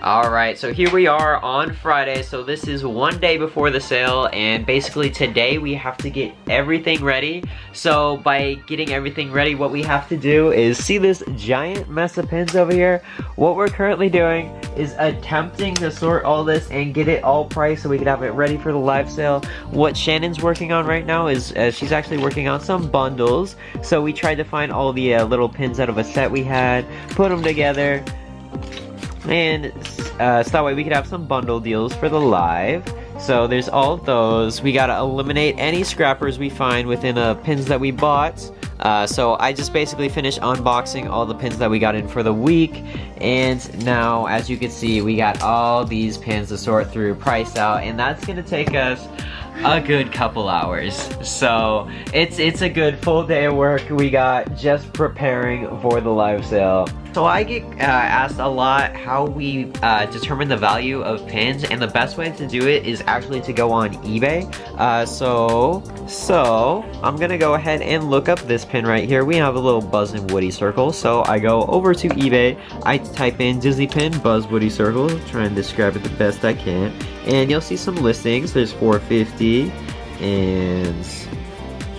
Alright, so here we are on Friday. So this is one day before the sale, and basically today we have to get everything ready. So by getting everything ready, what we have to do is see this giant mess of pins over here. What we're currently doing is attempting to sort all this and get it all priced so we can have it ready for the live sale. What Shannon's working on right now is she's actually working on some bundles. So we tried to find all the little pins out of a set we had, put them together, and so that way we could have some bundle deals for the live. So there's all of those. We gotta eliminate any scrappers we find within pins that we bought. So I just basically finished unboxing all the pins that we got in for the week, and now as you can see we got all these pins to sort through, price out, and that's gonna take us a good couple hours. So it's a good full day of work we got just preparing for the live sale. So I get asked a lot how we determine the value of pins, and the best way to do it is actually to go on eBay. So I'm gonna go ahead and look up this pin right here. We have a little Buzz and Woody circle. So I go over to eBay, I type in Disney pin Buzz Woody circle, try and describe it the best I can, and you'll see some listings. There's 450, and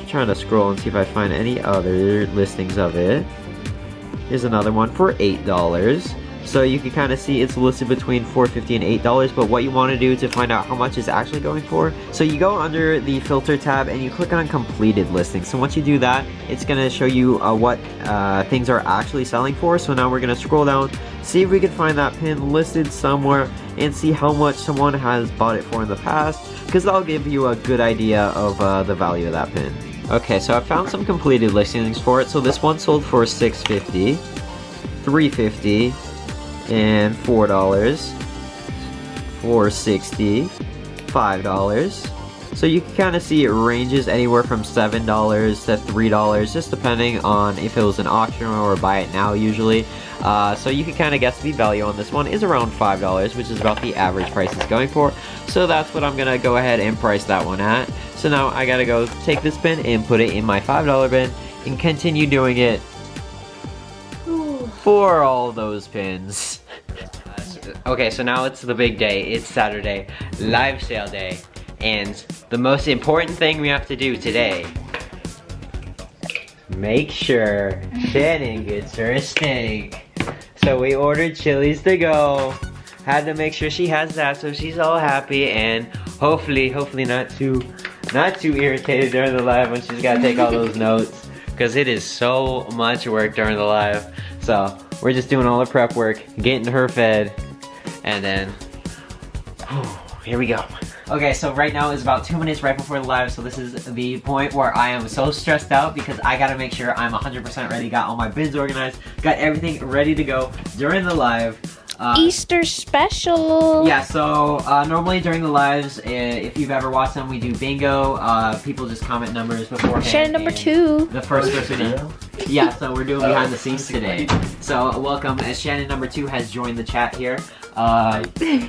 trying to scroll and see if I find any other listings of it. Here's another one for $8. So you can kind of see it's listed between $4.50 and $8, but what you want to do to find out how much it's actually going for, so you go under the filter tab and you click on completed listings. So once you do that, it's going to show you what things are actually selling for. So now we're going to scroll down, see if we can find that pin listed somewhere, and see how much someone has bought it for in the past, because that'll give you a good idea of the value of that pin. Okay, so I found some completed listings for it. So this one sold for $6.50, $3.50, and $4, $4.60, $5. So you can kind of see it ranges anywhere from $7 to $3, just depending on if it was an auction or buy it now usually. So you can kind of guess the value on this one is around $5, which is about the average price it's going for. So that's what I'm gonna go ahead and price that one at. So now I gotta go take this pin and put it in my $5 bin and continue doing it for all those pins. Okay, so now it's the big day. It's Saturday, live sale day. And the most important thing we have to do today, make sure Shannon gets her a steak. So we ordered Chili's to go. Had to make sure she has that so she's all happy, and hopefully not too irritated during the live when she's gotta take all those notes, because it is so much work during the live. So we're just doing all the prep work, getting her fed, and then here we go. Okay, so right now is about 2 minutes right before the live, so this is the point where I am so stressed out because I gotta make sure I'm 100% ready, got all my bins organized, got everything ready to go during the live. Easter special! Yeah, so normally during the lives, if you've ever watched them, we do bingo. People just comment numbers beforehand. Shannon number 2. The first person in. Yeah, so we're doing behind the scenes today. So welcome, as Shannon number 2 has joined the chat here.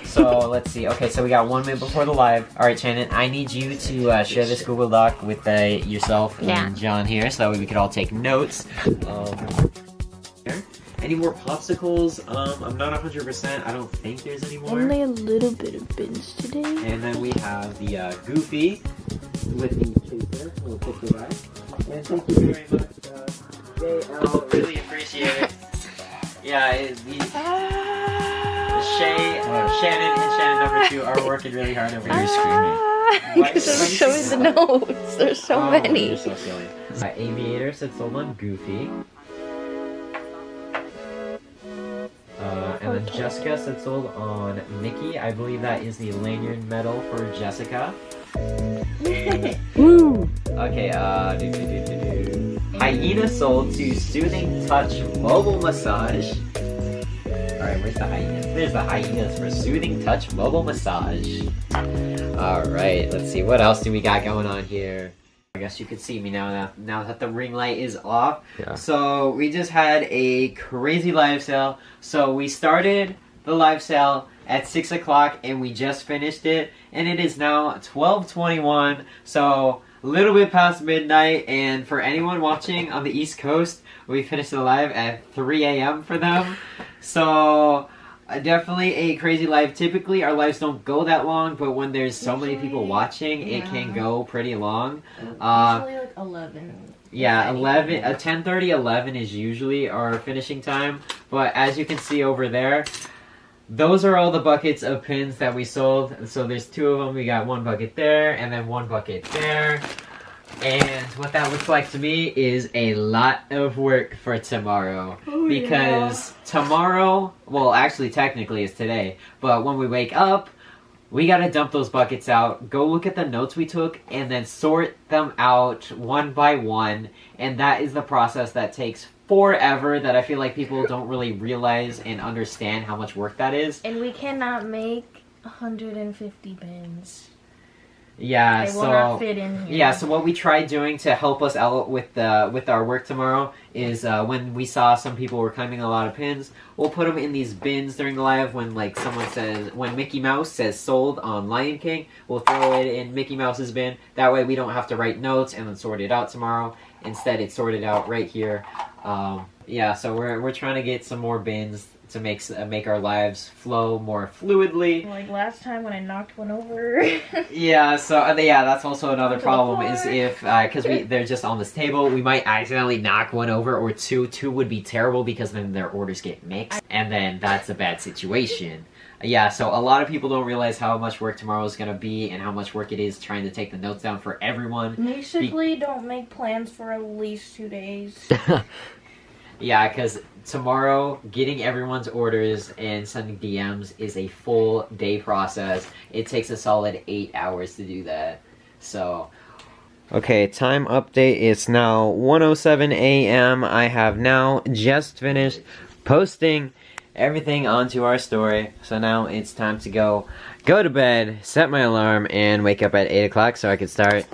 So let's see. Okay, so we got 1 minute before the live. All right, Shannon, I need you to share this Google Doc with yourself and John here, so that way we could all take notes. Any more popsicles? I'm not 100%. I don't think there's any more. Only a little bit of bins today. And then we have the Goofy with the chaser. We'll pick it right. And thank you very much, JL. Really appreciate it. Yeah, Shannon and Shannon number 2 are working really hard over here. Screaming. Because I'm showing the notes. There's so many. You're so silly. Aviator said sold on Goofy. And then Jessica said sold on Mickey. I believe that is the lanyard medal for Jessica. Woo! Okay, Hyena sold to Soothing Touch Mobile Massage. Alright, where's the hyenas? There's the hyenas for Soothing Touch Mobile Massage. Alright, let's see, what else do we got going on here? I guess you can see me now that the ring light is off. Yeah. So we just had a crazy live sale. So we started the live sale at 6 o'clock and we just finished it. And it is now 12:21. So a little bit past midnight. And for anyone watching on the East Coast, we finished the live at 3 a.m. for them. So Definitely a crazy live. Typically, our lives don't go that long, but when there's so many people watching, it can go pretty long. Usually like 11. Yeah, 11, 10:30, 11 is usually our finishing time. But as you can see over there, those are all the buckets of pins that we sold. So there's 2 of them. We got 1 bucket there, and then 1 bucket there. And what that looks like to me is a lot of work for tomorrow. Because tomorrow, well, actually technically it's today, but when we wake up, we gotta dump those buckets out, go look at the notes we took, and then sort them out one by one. And that is the process that takes forever, that I feel like people don't really realize and understand how much work that is. And we cannot make 150 pins. Yeah, they will not fit in here. Yeah, so what we tried doing to help us out with our work tomorrow is when we saw some people were claiming a lot of pins, we'll put them in these bins during the live. When like someone says, when Mickey Mouse says sold on Lion King, we'll throw it in Mickey Mouse's bin. That way we don't have to write notes and then sort it out tomorrow. Instead, it's sorted out right here. Yeah, so we're trying to get some more bins to make our lives flow more fluidly. Like last time when I knocked one over. Yeah, so yeah, that's also another problem is if because they're just on this table, we might accidentally knock one over or two. 2 would be terrible because then their orders get mixed, and then that's a bad situation. Yeah, so a lot of people don't realize how much work tomorrow is going to be and how much work it is trying to take the notes down for everyone. Basically, don't make plans for at least 2 days. Yeah, because tomorrow, getting everyone's orders and sending DMs is a full day process. It takes a solid 8 hours to do that. So, okay, time update. It's now 1:07 a.m. I have now just finished posting everything onto our story. So now it's time to go to bed, set my alarm, and wake up at 8 o'clock so I can start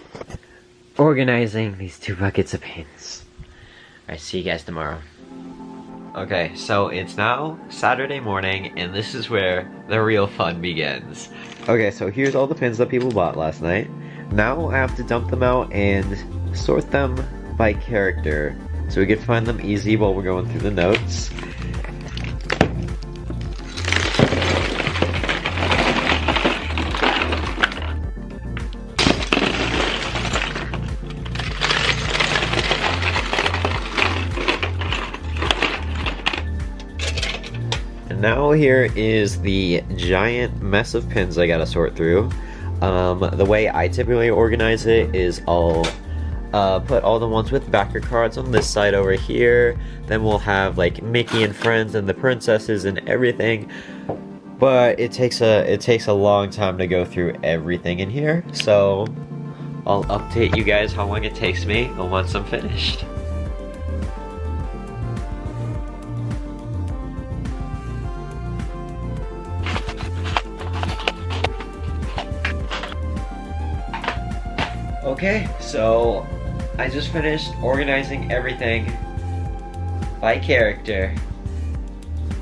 organizing these 2 buckets of pins. Alright, see you guys tomorrow. Okay, so it's now Saturday morning, and this is where the real fun begins. Okay, so here's all the pins that people bought last night. Now I have to dump them out and sort them by character, so we can find them easy while we're going through the notes. Now here is the giant mess of pins I gotta sort through. The way I typically organize it is I'll put all the ones with backer cards on this side over here. Then we'll have like Mickey and friends and the princesses and everything. But it takes a long time to go through everything in here. So I'll update you guys how long it takes me once I'm finished. Okay, so I just finished organizing everything by character.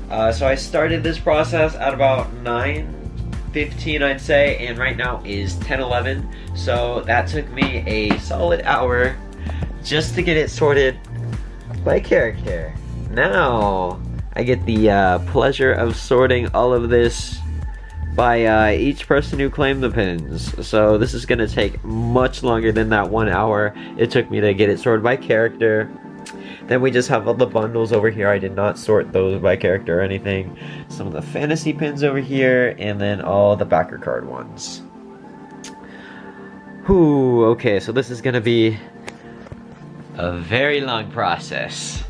So I started this process at about 9:15, I'd say, and right now is 10:11. So that took me a solid hour just to get it sorted by character. Now I get the pleasure of sorting all of this by each person who claimed the pins. So this is gonna take much longer than that 1 hour it took me to get it sorted by character. Then we just have all the bundles over here. I did not sort those by character or anything. Some of the fantasy pins over here, and then all the backer card ones. Whew, okay, so this is gonna be a very long process.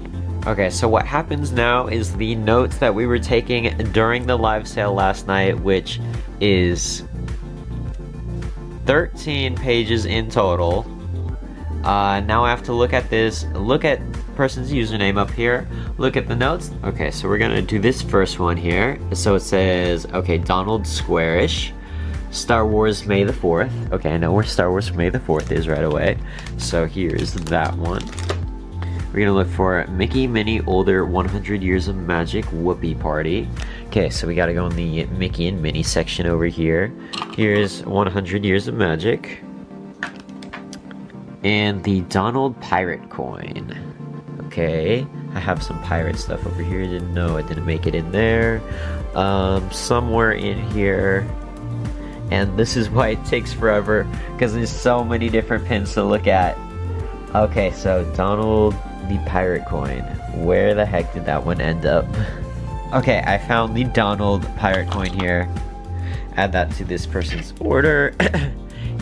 Okay, so what happens now is the notes that we were taking during the live sale last night, which is 13 pages in total. Now I have to look at this, look at person's username up here, look at the notes. Okay, so we're gonna do this first one here. So it says, okay, Donald Squarish, Star Wars May the 4th. Okay, I know where Star Wars May the 4th is right away. So here's that one. We're gonna look for Mickey, Minnie, Older, 100 Years of Magic, Whoopee Party. Okay, so we gotta go in the Mickey and Minnie section over here. Here's 100 Years of Magic. And the Donald Pirate Coin. Okay, I have some pirate stuff over here. Didn't know I didn't make it in there. Somewhere in here. And this is why it takes forever, because there's so many different pins to look at. Okay, so Donald the pirate coin. Where the heck did that one end up? Okay, I found the Donald pirate coin here. Add that to this person's order.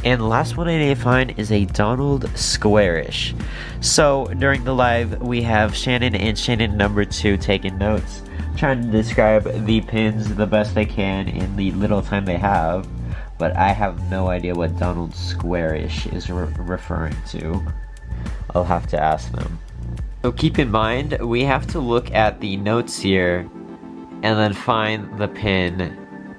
And the last one I need to find is a Donald Squarish. So during the live, we have Shannon and Shannon number 2 taking notes, trying to describe the pins the best they can in the little time they have. But I have no idea what Donald Squarish is referring to. I'll have to ask them. So keep in mind, we have to look at the notes here and then find the pin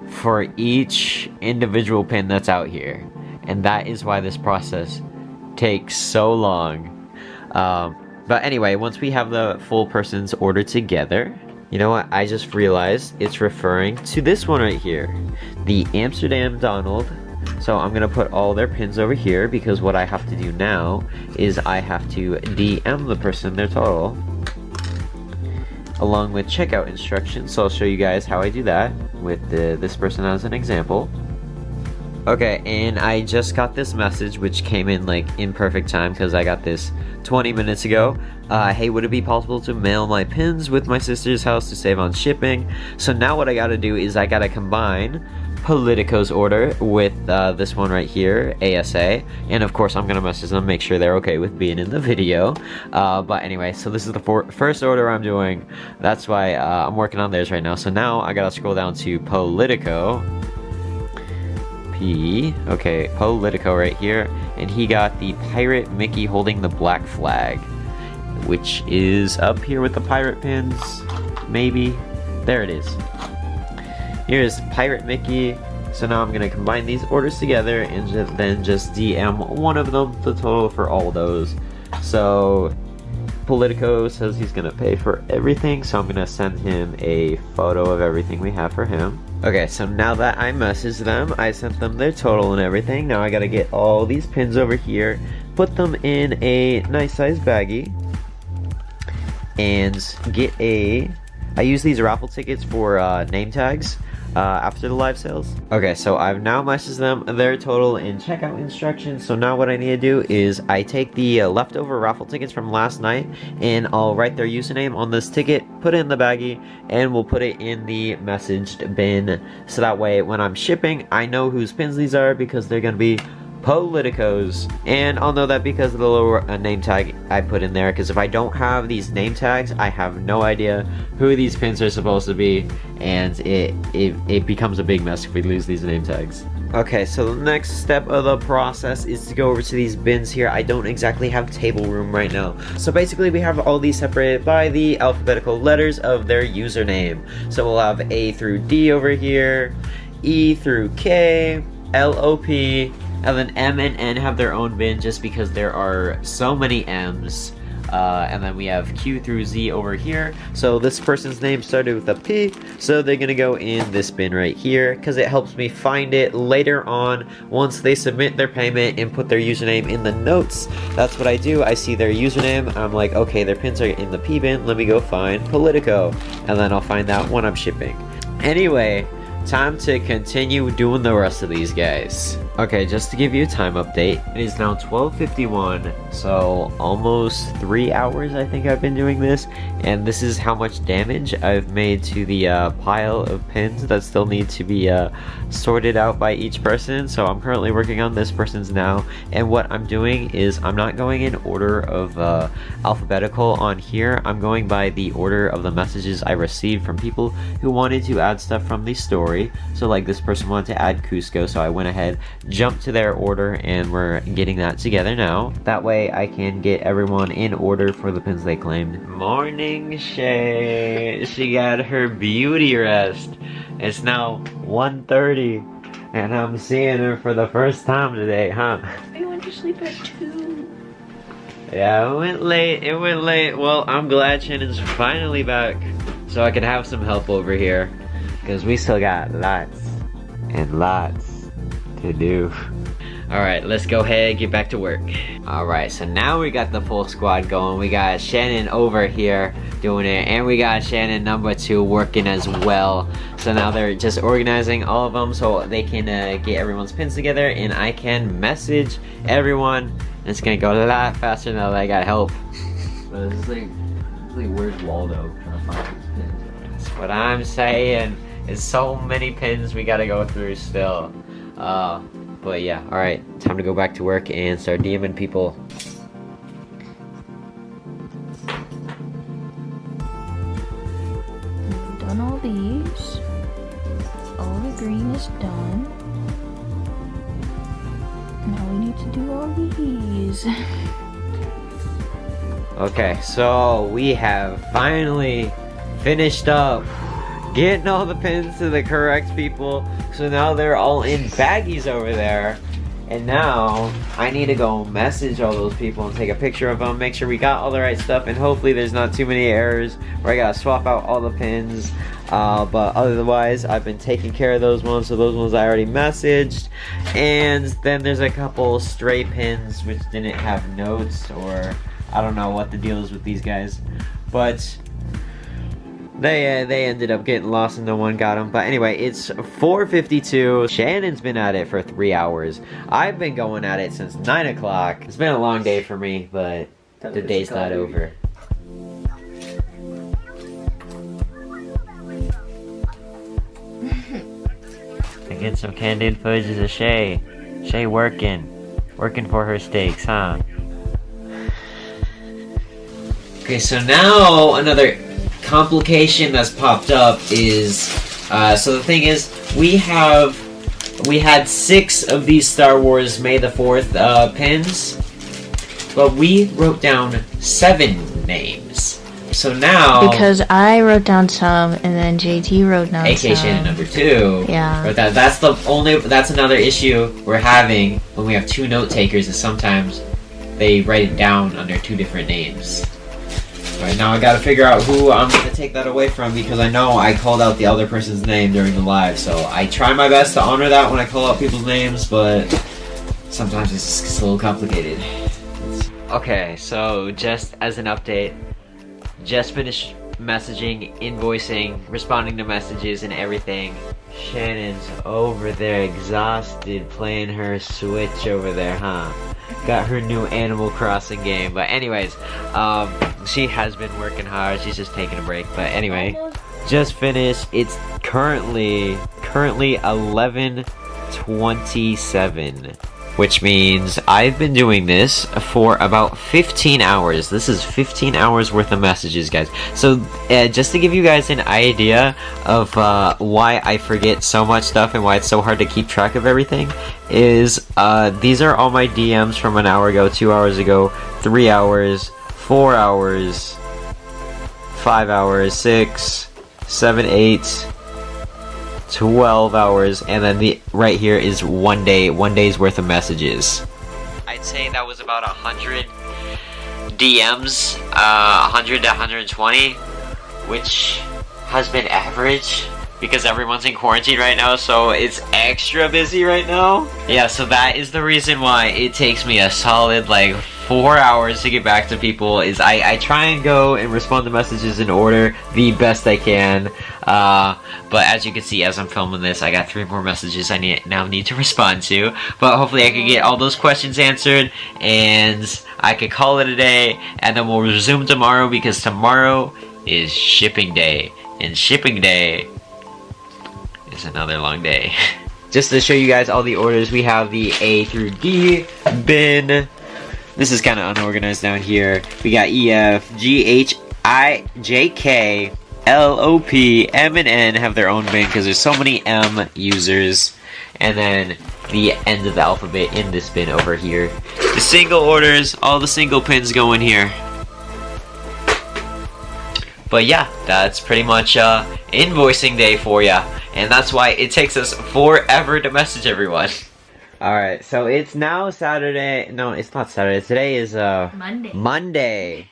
for each individual pin that's out here. And that is why this process takes so long. But anyway, once we have the full person's order together, you know what, I just realized it's referring to this one right here, the Amsterdam Donald. So I'm gonna put all their pins over here, because what I have to do now is I have to DM the person their total, along with checkout instructions. So I'll show you guys how I do that with this person as an example. Okay, and I just got this message, which came in like in perfect time because I got this 20 minutes ago. Hey, would it be possible to mail my pins with my sister's house to save on shipping? So now what I gotta do is I gotta combine Politico's order with this one right here, ASA, and of course I'm gonna message them, make sure they're okay with being in the video. But anyway, so this is the first order I'm doing. That's why I'm working on theirs right now. So now I gotta scroll down to Politico. Okay, Politico right here, and he got the Pirate Mickey holding the black flag, which is up here with the pirate pins, maybe. There it is. Here's Pirate Mickey. So now I'm gonna combine these orders together and then just DM one of them the total for all those. So Politico says he's gonna pay for everything, so I'm gonna send him a photo of everything we have for him. Okay, so now that I messaged them, I sent them their total and everything. Now I gotta get all these pins over here, put them in a nice size baggie, and get I use these raffle tickets for name tags after the live sales. Okay, so I've now messaged them their total and checkout instructions. So now what I need to do is I take the leftover raffle tickets from last night and I'll write their username on this ticket, put it in the baggie, and we'll put it in the messaged bin. So that way when I'm shipping, I know whose pins these are because they're gonna be Politico's, and I'll know that because of the little name tag I put in there, because if I don't have these name tags, I have no idea who these pins are supposed to be, and it becomes a big mess if we lose these name tags. Okay, so the next step of the process is to go over to these bins here. I don't exactly have table room right now. So basically we have all these separated by the alphabetical letters of their username. So we'll have A through D over here, E through K, L, O, P, and then M and N have their own bin just because there are so many M's. And then we have Q through Z over here. So this person's name started with a P, so they're gonna go in this bin right here because it helps me find it later on once they submit their payment and put their username in the notes. That's what I do. I see their username, I'm like, okay, their pins are in the P bin, let me go find Politico, and then I'll find that when I'm shipping. Anyway, time to continue doing the rest of these guys. Okay, just to give you a time update, it is now 12:51, so almost 3 hours I think I've been doing this, and this is how much damage I've made to the pile of pins that still need to be sorted out by each person. So I'm currently working on this person's now, and what I'm doing is I'm not going in order of alphabetical on here. I'm going by the order of the messages I received from people who wanted to add stuff from the story. So like this person wanted to add Cusco, so I went ahead, jumped to their order, and we're getting that together now. That way I can get everyone in order for the pins they claimed. Morning, Shay. She got her beauty rest. It's now 1:30, and I'm seeing her for the first time today, huh? I went to sleep at 2. Yeah, it went late. Well, I'm glad Shannon's finally back, so I can have some help over here, because we still got lots and lots to do. Alright, let's go ahead and get back to work. Alright, so now we got the full squad going. We got Shannon over here doing it. And we got Shannon number 2 working as well. So now they're just organizing all of them so they can get everyone's pins together and I can message everyone. It's gonna go a lot faster now that I got help. But it's like where's Waldo? Trying to find these pins. That's what I'm saying. It's so many pins we gotta go through still. But yeah, alright, time to go back to work and start DMing people. We've done all these. All the green is done. Now we need to do all these. Okay, so we have finally finished up getting all the pins to the correct people. So now they're all in baggies over there. And now I need to go message all those people and take a picture of them, make sure we got all the right stuff, and hopefully there's not too many errors where I gotta swap out all the pins. But otherwise, I've been taking care of those ones, so those ones I already messaged. And then there's a couple stray pins which didn't have notes, or I don't know what the deal is with these guys. But they ended up getting lost and no one got them. But anyway, it's 4:52. Shannon's been at it for 3 hours. I've been going at it since 9 o'clock. It's been a long day for me, but the day's not over. Get some candied fudges of Shay. Shay working for her steaks, huh? Okay, so now another complication that's popped up is, so the thing is, we had 6 of these Star Wars May the 4th pins, but we wrote down 7 names. So now, because I wrote down some, and then JT wrote down some. Shannon number 2. Yeah. But that's another issue we're having when we have 2 note takers, is sometimes they write it down under 2 different names. Right now I gotta figure out who I'm gonna take that away from, because I know I called out the other person's name during the live, so I try my best to honor that when I call out people's names, but sometimes it's just a little complicated. Okay, so just as an update, just finished messaging, invoicing, responding to messages and everything. Shannon's over there exhausted playing her Switch over there, huh? Got her new Animal Crossing game. But anyways, she has been working hard. She's just taking a break. But anyway, just finished. It's currently 11:27. Which means I've been doing this for about 15 hours. This is 15 hours worth of messages, guys. So just to give you guys an idea of why I forget so much stuff and why it's so hard to keep track of everything, is these are all my DMs from an hour ago, 2 hours ago, 3 hours, 4 hours, 5 hours, 6, 7, 8, 12 hours, and then right here is one day's worth of messages. I'd say that was about 100 DMs, 100 to 120, which has been average because everyone's in quarantine right now, so it's extra busy right now. Yeah, so that is the reason why it takes me a solid like 4 hours to get back to people. Is I try and go and respond to messages in order the best I can, but as you can see, as I'm filming this, I got 3 more messages I now need to respond to. But hopefully I can get all those questions answered and I could call it a day, and then we'll resume tomorrow, because tomorrow is shipping day, and shipping day is another long day. Just to show you guys all the orders, we have the A through D bin. This is kind of unorganized down here. We got E, F, G, H, I, J, K, L, O, P, M, and N have their own bin because there's so many M users. And then the end of the alphabet in this bin over here. The single orders, all the single pins go in here. But yeah, that's pretty much invoicing day for ya. And that's why it takes us forever to message everyone. Alright, so it's now Saturday. No, it's not Saturday. Today is Monday.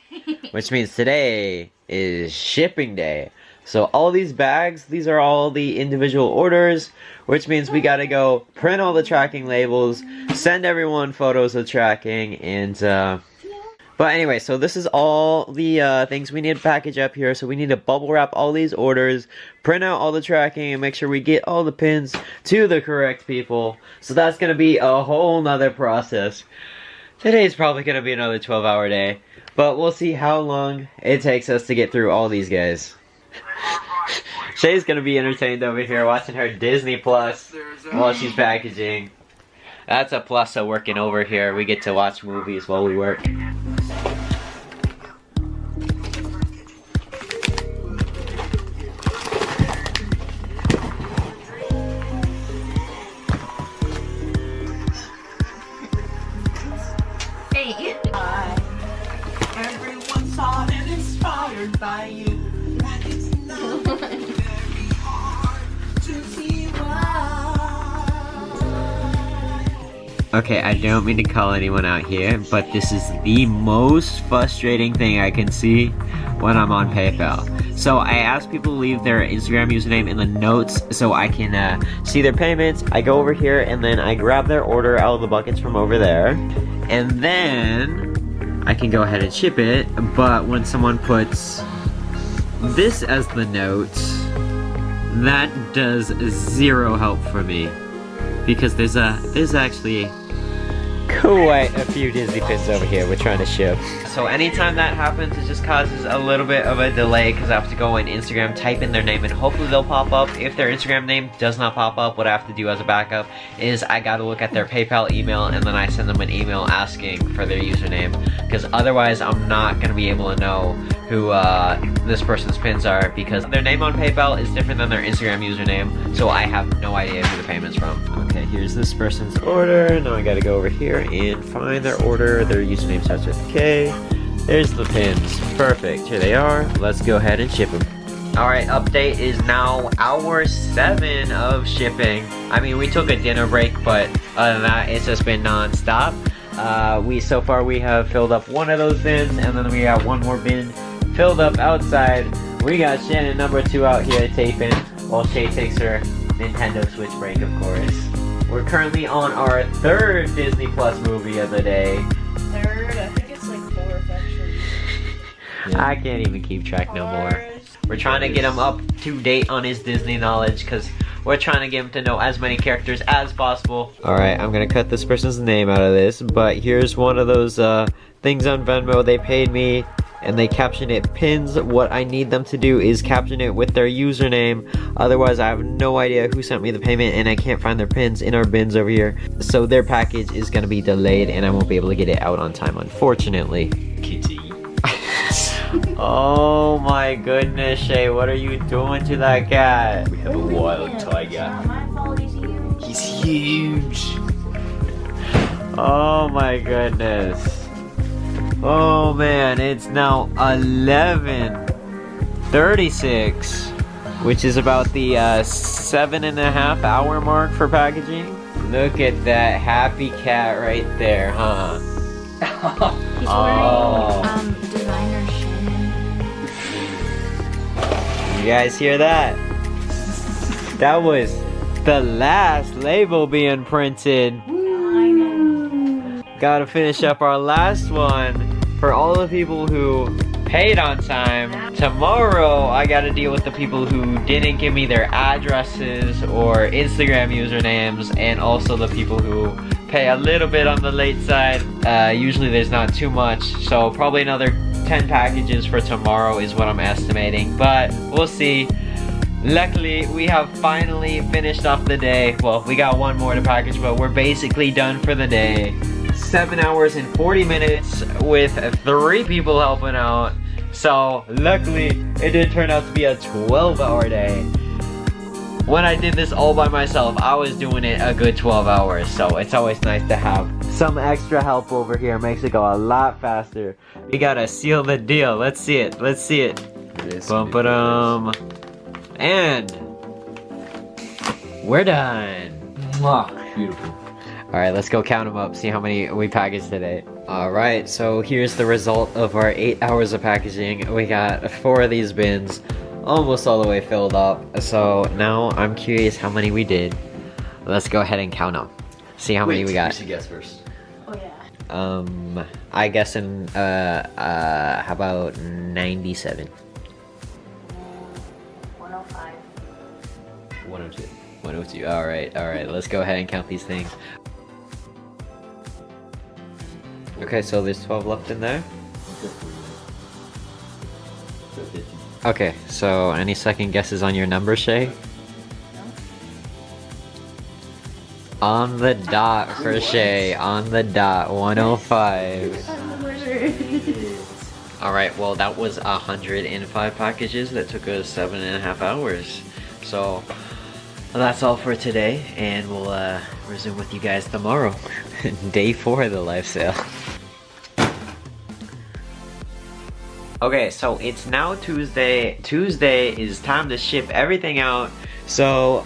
Which means today is shipping day. So all these bags, these are all the individual orders, which means we gotta go print all the tracking labels, send everyone photos of tracking, and But anyway, so this is all the things we need to package up here. So we need to bubble wrap all these orders, print out all the tracking, and make sure we get all the pins to the correct people. So that's going to be a whole nother process. Today's probably going to be another 12-hour day. But we'll see how long it takes us to get through all these guys. Shay's going to be entertained over here watching her Disney Plus while she's packaging. That's a plus of working over here. We get to watch movies while we work. Hey. Everyone saw and inspired by you. And it's not very hard to see why. Okay, I don't mean to call anyone out here, but this is the most frustrating thing I can see when I'm on PayPal. So I ask people to leave their Instagram username in the notes so I can see their payments. I go over here and then I grab their order out of the buckets from over there. And then I can go ahead and ship it, but when someone puts this as the notes, that does zero help for me. Because there's actually quite a few Disney pins over here we're trying to ship. So anytime that happens, it just causes a little bit of a delay because I have to go on Instagram, type in their name, and hopefully they'll pop up. If their Instagram name does not pop up, what I have to do as a backup is I gotta look at their PayPal email and then I send them an email asking for their username, because otherwise I'm not gonna be able to know who this person's pins are, because their name on PayPal is different than their Instagram username, so I have no idea who the payment's from. Okay, here's this person's order. Now I gotta go over here and find their order. Their username starts with K. There's the pins. Perfect. Here they are. Let's go ahead and ship them. Alright, update is now hour 7 of shipping. I mean, we took a dinner break, but other than that, it's just been non-stop. So far we have filled up one of those bins, and then we got one more bin filled up outside. We got Shannon number 2 out here taping while Shay takes her Nintendo Switch break, of course. We're currently on our 3rd Disney Plus movie of the day. 3rd? I think it's like 4th actually. I can't even keep track no more. We're trying to get him up to date on his Disney knowledge because we're trying to get him to know as many characters as possible. Alright, I'm gonna cut this person's name out of this, but here's one of those things on Venmo. They paid me and they caption it pins. What I need them to do is caption it with their username. Otherwise, I have no idea who sent me the payment and I can't find their pins in our bins over here. So their package is gonna be delayed and I won't be able to get it out on time, unfortunately. Kitty. Oh my goodness, Shay, what are you doing to that cat? We have a wild tiger. My fault, he's huge. He's huge. Oh my goodness. Oh man, it's now 11:36, which is about the 7.5 hour mark for packaging. Look at that happy cat right there, huh? He's wearing designer Shannon. You guys hear that? That was the last label being printed. I know. Gotta finish up our last one for all the people who paid on time. Tomorrow, I gotta deal with the people who didn't give me their addresses or Instagram usernames, and also the people who pay a little bit on the late side. Usually there's not too much, so probably another 10 packages for tomorrow is what I'm estimating, but we'll see. Luckily, we have finally finished off the day. Well, we got one more to package, but we're basically done for the day. 7 hours and 40 minutes with 3 people helping out. So, luckily, it did turn out to be a 12-hour day. When I did this all by myself, I was doing it a good 12 hours. So, it's always nice to have some extra help over here. Makes it go a lot faster. We gotta seal the deal. Let's see it. Let's see it. Bum-ba-dum. And we're done. Mwah. Beautiful. Alright, let's go count them up, see how many we packaged today. Alright, so here's the result of our 8 hours of packaging. We got 4 of these bins, almost all the way filled up. So now I'm curious how many we did. Let's go ahead and count them. See how many we got. You should guess first. Oh yeah. I guess in how about 97? 105. 102. 102. All right. Let's go ahead and count these things. Okay, so there's 12 left in there. Okay, so any second guesses on your number, Shay? On the dot for Shay, on the dot, 105. Alright, well that was 105 packages that took us 7.5 hours. So that's all for today, and we'll resume with you guys tomorrow. Day 4 of the live sale. Okay, so it's now Tuesday. Tuesday is time to ship everything out. So,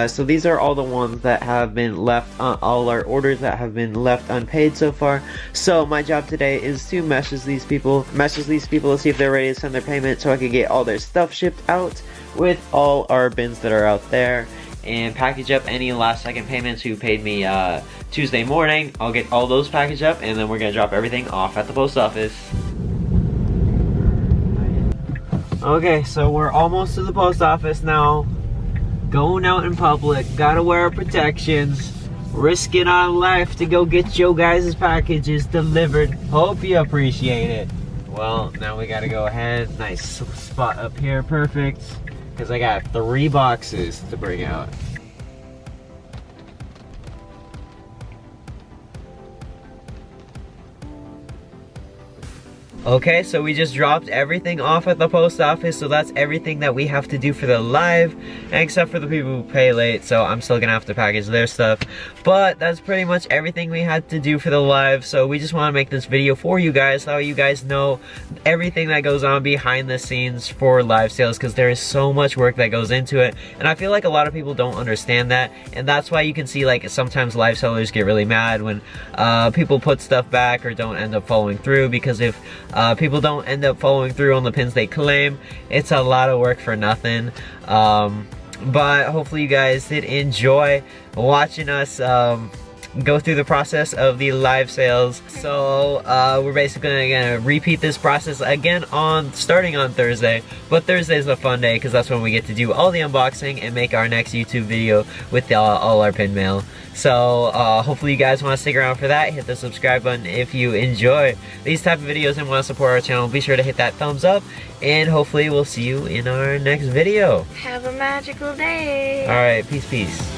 so these are all the ones that have been left, all our orders that have been left unpaid so far. So my job today is to message these people to see if they're ready to send their payment so I can get all their stuff shipped out with all our bins that are out there, and package up any last second payments who paid me Tuesday morning. I'll get all those packaged up, and then we're gonna drop everything off at the post office. Okay, so we're almost to the post office now. Going out in public, gotta wear our protections, risking our life to go get your guys' packages delivered. Hope you appreciate it. Well, now we gotta go ahead. Nice spot up here, perfect. Because I got 3 boxes to bring out. Okay, so we just dropped everything off at the post office, so that's everything that we have to do for the live, except for the people who pay late, so I'm still gonna have to package their stuff. But that's pretty much everything we had to do for the live, so we just want to make this video for you guys, so you guys know everything that goes on behind the scenes for live sales, because there is so much work that goes into it, and I feel like a lot of people don't understand that, and that's why you can see like sometimes live sellers get really mad when people put stuff back or don't end up following through, because if people don't end up following through on the pins they claim, it's a lot of work for nothing. But hopefully you guys did enjoy watching us go through the process of the live sales. So we're basically gonna repeat this process again starting on Thursday, but Thursday's a fun day because that's when we get to do all the unboxing and make our next YouTube video with all our pin mail. So hopefully you guys want to stick around for that. Hit the subscribe button if you enjoy these type of videos and want to support our channel. Be sure to hit that thumbs up, and hopefully we'll see you in our next video. Have a magical day. Alright, peace.